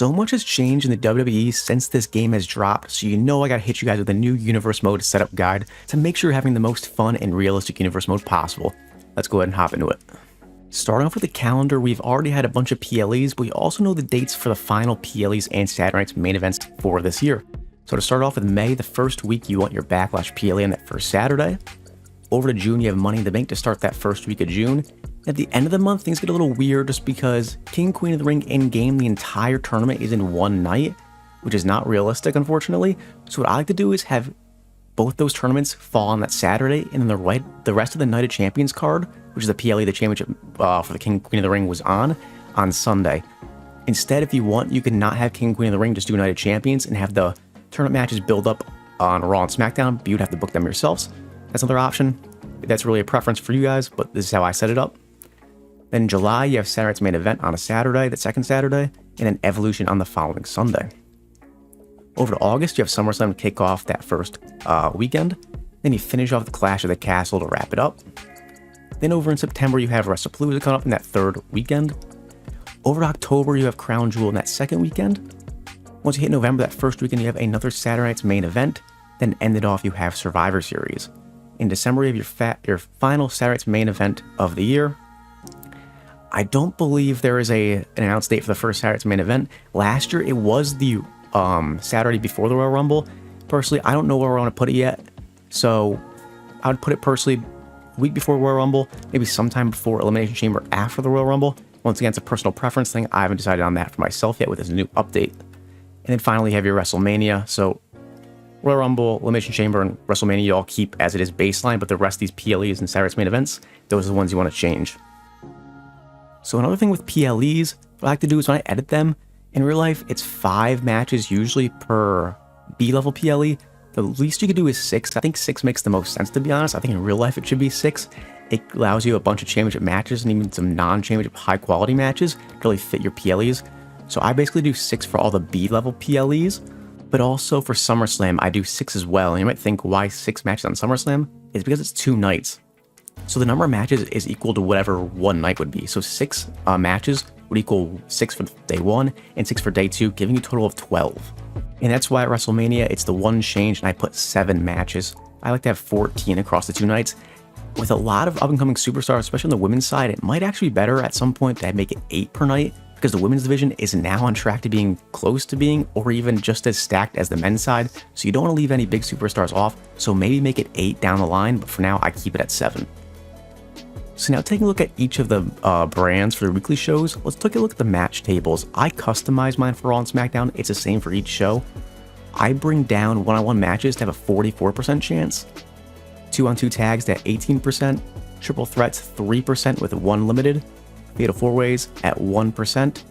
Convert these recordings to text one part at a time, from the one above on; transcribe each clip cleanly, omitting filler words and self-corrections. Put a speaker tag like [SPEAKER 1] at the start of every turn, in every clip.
[SPEAKER 1] So much has changed in the WWE since this game has dropped, so you know I gotta hit you guys with a new universe mode setup guide to make sure you're having the most fun and realistic universe mode possible. Let's go ahead and hop into it. Starting off with the calendar, we've already had a bunch of PLEs, but we also know the dates for the final PLEs and Saturday Night's main events for this year. So to start off with May, the first week you want your Backlash PLE on that first Saturday. Over to June, you have Money in the Bank to start that first week of June. At the end of the month, things get a little weird just because King Queen of the Ring in-game, the entire tournament is in one night, which is not realistic, unfortunately. So what I like to do is have both those tournaments fall on that Saturday, and then the rest of the Night of Champions card, which is the PLE, the championship for the King Queen of the Ring, was on Sunday. Instead, if you want, you can not have King Queen of the Ring, just do Night of Champions and have the tournament matches build up on Raw and SmackDown, but you'd have to book them yourselves. That's another option. That's really a preference for you guys, but this is how I set it up. Then in July, you have Saturday Night's main event on a Saturday, the second Saturday, and then Evolution on the following Sunday. Over to August, you have SummerSlam to kick off that first weekend. Then you finish off the Clash of the Castle to wrap it up. Then over in September, you have WrestlePalooza coming up in that third weekend. Over to October, you have Crown Jewel in that second weekend. Once you hit November, that first weekend, you have another Saturday Night's main event. Then end it off, you have Survivor Series. In December, you have your final Saturday Night's main event of the year. I don't believe there is an announced date for the first Saturday Night's main event. Last year, it was the Saturday before the Royal Rumble. Personally, I don't know where I want to put it yet. So I would put it personally week before Royal Rumble, maybe sometime before Elimination Chamber after the Royal Rumble. Once again, it's a personal preference thing. I haven't decided on that for myself yet with this new update. And then finally, you have your WrestleMania. So Royal Rumble, Elimination Chamber, and WrestleMania you all keep as it is baseline, but the rest of these PLEs and Saturday Night's main events, those are the ones you want to change. So another thing with PLEs, what I like to do is when I edit them, in real life, it's 5 matches usually per B-level PLE. The least you could do is 6. I think 6 makes the most sense, to be honest. I think in real life it should be 6. It allows you a bunch of championship matches and even some non-championship high-quality matches to really fit your PLEs. So I basically do 6 for all the B-level PLEs, but also for SummerSlam, I do 6 as well. And you might think, why 6 matches on SummerSlam? It's because it's 2 nights. So the number of matches is equal to whatever one night would be. So 6 matches would equal 6 for day 1 and 6 for day 2, giving you a total of 12. And that's why at WrestleMania, it's the one change, and I put 7 matches. I like to have 14 across the 2 nights. With a lot of up-and-coming superstars, especially on the women's side, it might actually be better at some point to make it 8 per night, because the women's division is now on track to being close to being, or even just as stacked as the men's side. So you don't want to leave any big superstars off, so maybe make it 8 down the line, but for now, I keep it at 7. So now taking a look at each of the brands for the weekly shows, let's take a look at the match tables. I customize mine for Raw and SmackDown. It's the same for each show. I bring down one-on-one matches to have a 44% chance, 2-on-2 tags to 18%, triple threats 3% with 1 limited, fatal 4-ways at 1%,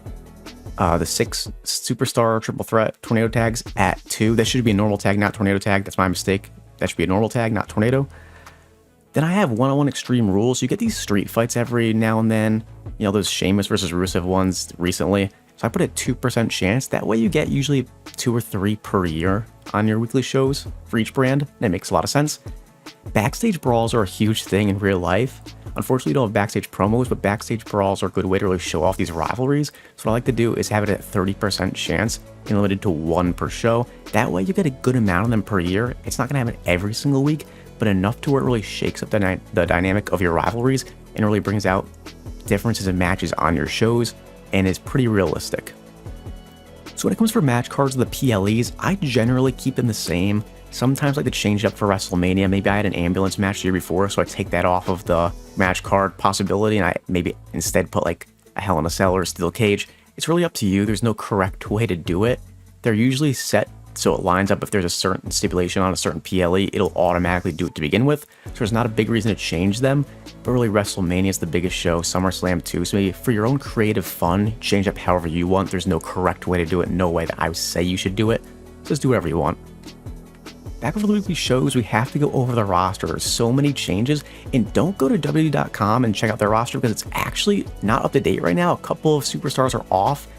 [SPEAKER 1] the 6 superstar triple threat tornado tags at 2. That should be a normal tag, not tornado tag. That's my mistake. That should be a normal tag, not tornado. Then I have one-on-one extreme rules. You get these street fights every now and then. You know, those Sheamus versus Rusev ones recently. So I put a 2% chance. That way you get usually 2 or 3 per year on your weekly shows for each brand. That makes a lot of sense. Backstage brawls are a huge thing in real life. Unfortunately, you don't have backstage promos, but backstage brawls are a good way to really show off these rivalries. So what I like to do is have it at 30% chance and limited to 1 per show. That way you get a good amount of them per year. It's not going to happen every single week, but enough to where it really shakes up the dynamic of your rivalries and really brings out differences in matches on your shows and is pretty realistic. So when it comes for match cards of the PLEs, I generally keep them the same. Sometimes I like to change it up for WrestleMania. Maybe I had an ambulance match the year before, so I take that off of the match card possibility and I maybe instead put like a Hell in a Cell or a Steel Cage. It's really up to you. There's no correct way to do it. They're usually set so it lines up. If there's a certain stipulation on a certain PLE, it'll automatically do it to begin with. So there's not a big reason to change them, but really WrestleMania is the biggest show, SummerSlam too. So maybe for your own creative fun, change up however you want. There's no correct way to do it, no way that I would say you should do it. Just do whatever you want. Back over the weekly shows, we have to go over the roster. There's so many changes, and don't go to WWE.com and check out their roster because it's actually not up to date right now. A couple of superstars are off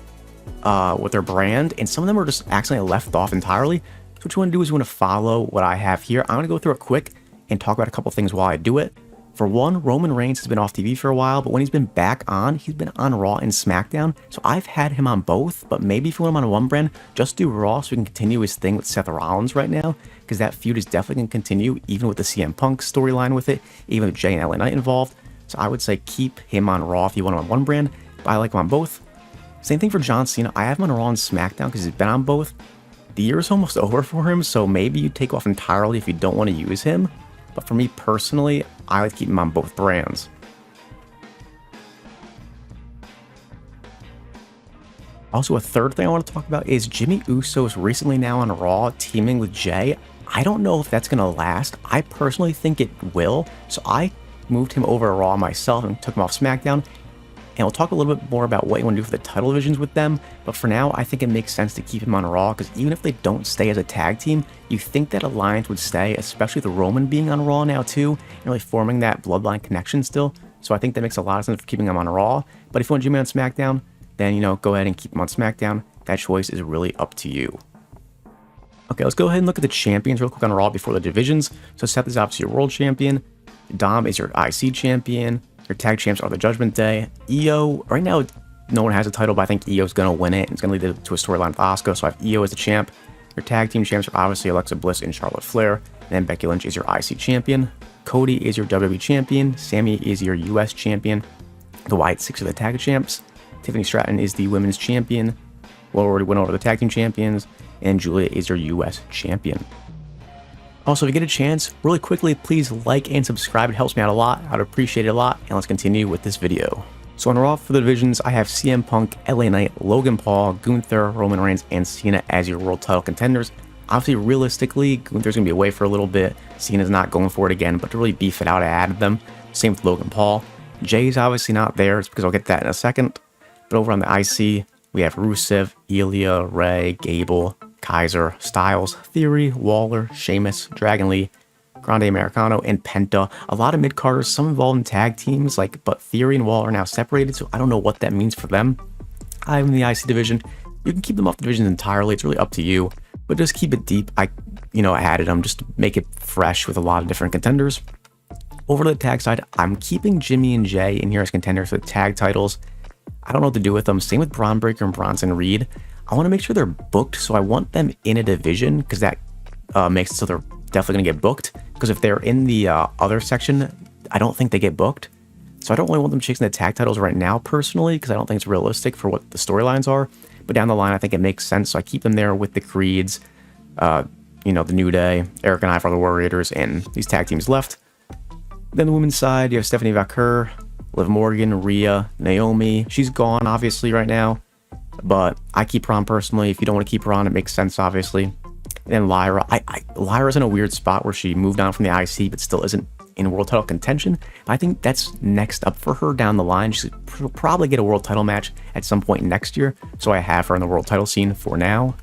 [SPEAKER 1] with their brand, and some of them are just accidentally left off entirely. So what you want to do is you want to follow what I have here. I'm going to go through it quick and talk about a couple things while I do it. For one, Roman Reigns has been off TV for a while, but when he's been back on, he's been on Raw and SmackDown. So I've had him on both, but maybe if you want him on one brand, just do Raw so we can continue his thing with Seth Rollins right now, because that feud is definitely going to continue, even with the CM Punk storyline with it, even with Jay and LA Knight involved. So I would say keep him on Raw if you want him on one brand, but I like him on both. Same thing for John Cena. I have him on Raw and SmackDown because he's been on both. The year is almost over for him, so maybe you take off entirely if you don't want to use him. But for me personally, I like to keep him on both brands. Also, a third thing I want to talk about is Jimmy Uso's recently now on Raw teaming with Jay. I don't know if that's going to last. I personally think it will. So I moved him over to Raw myself and took him off SmackDown. And we'll talk a little bit more about what you want to do for the title divisions with them. But for now, I think it makes sense to keep him on Raw, because even if they don't stay as a tag team, you think that alliance would stay, especially with Roman being on Raw now too, and really forming that bloodline connection still. So I think that makes a lot of sense for keeping him on Raw. But if you want Jimmy on SmackDown, then, go ahead and keep him on SmackDown. That choice is really up to you. Okay, let's go ahead and look at the champions real quick on Raw before the divisions. So Seth is obviously your world champion. Dom is your IC champion. Your tag champs are the Judgment Day. Io, right now, no one has a title, but I think Io's going to win it. It's going to lead to a storyline with Asuka, so I have Io as the champ. Your tag team champs are obviously Alexa Bliss and Charlotte Flair. And then Becky Lynch is your IC champion. Cody is your WWE champion. Sammy is your US champion. The Wyatt Six are the tag champs. Tiffany Stratton is the women's champion. Well, already went over the tag team champions. And Julia is your US champion. Also, if you get a chance, really quickly, please like and subscribe. It helps me out a lot. I'd appreciate it a lot. And let's continue with this video. So on Raw for the divisions, I have CM Punk, LA Knight, Logan Paul, Gunther, Roman Reigns, and Cena as your world title contenders. Obviously, realistically, Gunther's going to be away for a little bit. Cena's not going for it again, but to really beef it out, I added them. Same with Logan Paul. Jay's obviously not there. It's because I'll get that in a second. But over on the IC, we have Rusev, Ilya, Ray, Gable, Kaiser, Styles, Theory, Waller, Sheamus, Dragon Lee, Grande Americano, and Penta. A lot of mid-carders, some involved in tag teams, but Theory and Waller are now separated, so I don't know what that means for them. I'm in the IC division. You can keep them off the divisions entirely. It's really up to you, but just keep it deep. I added them just to make it fresh with a lot of different contenders. Over to the tag side, I'm keeping Jimmy and Jay in here as contenders for the tag titles. I don't know what to do with them. Same with Braun Breaker and Bronson Reed. I want to make sure they're booked, so I want them in a division, because that makes it so they're definitely going to get booked. Because if they're in the other section, I don't think they get booked. So I don't really want them chasing the tag titles right now, personally, because I don't think it's realistic for what the storylines are. But down the line, I think it makes sense, so I keep them there with the Creeds, the New Day, Eric and I for the Warriors, and these tag teams left. Then the women's side, you have Stephanie Vaquer, Liv Morgan, Rhea, Naomi. She's gone, obviously, right now. But I keep her on personally. If you don't want to keep her on, it makes sense, obviously. And then Lyra. Lyra's in a weird spot where she moved on from the IC, but still isn't in world title contention. But I think that's next up for her down the line. She'll probably get a world title match at some point next year. So I have her in the world title scene for now.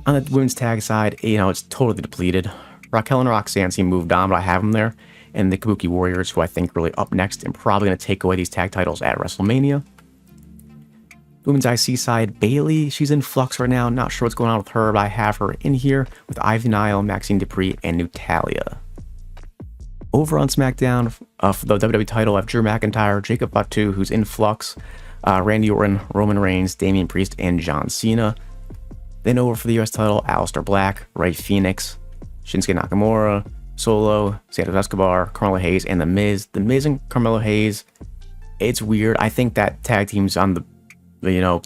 [SPEAKER 1] On the women's tag side, it's totally depleted. Raquel and Roxanne seem moved on, but I have them there. And the Kabuki Warriors, who I think really up next and probably going to take away these tag titles at WrestleMania. Women's IC side, Bayley, she's in flux right now. Not sure what's going on with her, but I have her in here with Ivy Nile, Maxine Dupree, and Natalia. Over on SmackDown, for the WWE title, I have Drew McIntyre, Jacob Fatu, who's in flux, Randy Orton, Roman Reigns, Damian Priest, and John Cena. Then over for the US title, Aleister Black, Rey Fenix, Shinsuke Nakamura, Solo, Santos Escobar, Carmelo Hayes, and The Miz. The Miz and Carmelo Hayes, it's weird. I think that tag team's on the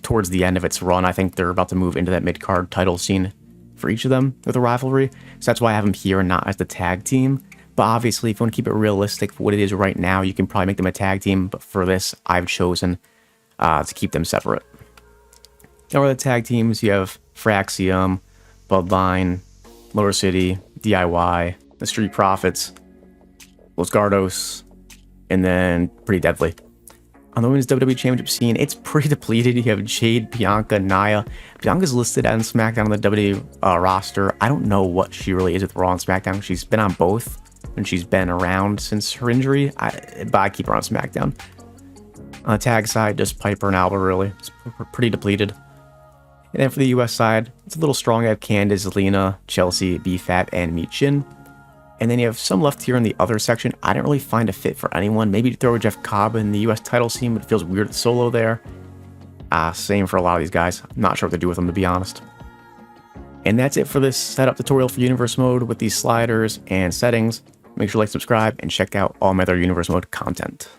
[SPEAKER 1] towards the end of its run. I think they're about to move into that mid-card title scene for each of them with a rivalry. So that's why I have them here and not as the tag team. But obviously, if you want to keep it realistic for what it is right now, you can probably make them a tag team. But for this, I've chosen to keep them separate. Over the tag teams, you have Fraxium, Bloodline, Lower City, DIY, the Street Profits, Los Gardos, and then Pretty Deadly. On the women's WWE Championship scene, it's pretty depleted. You have Jade, Bianca, Nia. Bianca's listed on SmackDown on the WWE roster. I don't know what she really is with Raw and SmackDown. She's been on both, and she's been around since her injury, but I keep her on SmackDown. On the tag side, just Piper and Alba, really. It's pretty depleted. And then for the US side, it's a little strong. I have Candice, Lena, Chelsea, B-Fat, and Michin. And then you have some left here in the other section. I didn't really find a fit for anyone. Maybe throw a Jeff Cobb in the US title scene, but it feels weird solo there. Same for a lot of these guys. I'm not sure what to do with them, to be honest. And that's it for this setup tutorial for Universe Mode with these sliders and settings. Make sure to like, subscribe, and check out all my other Universe Mode content.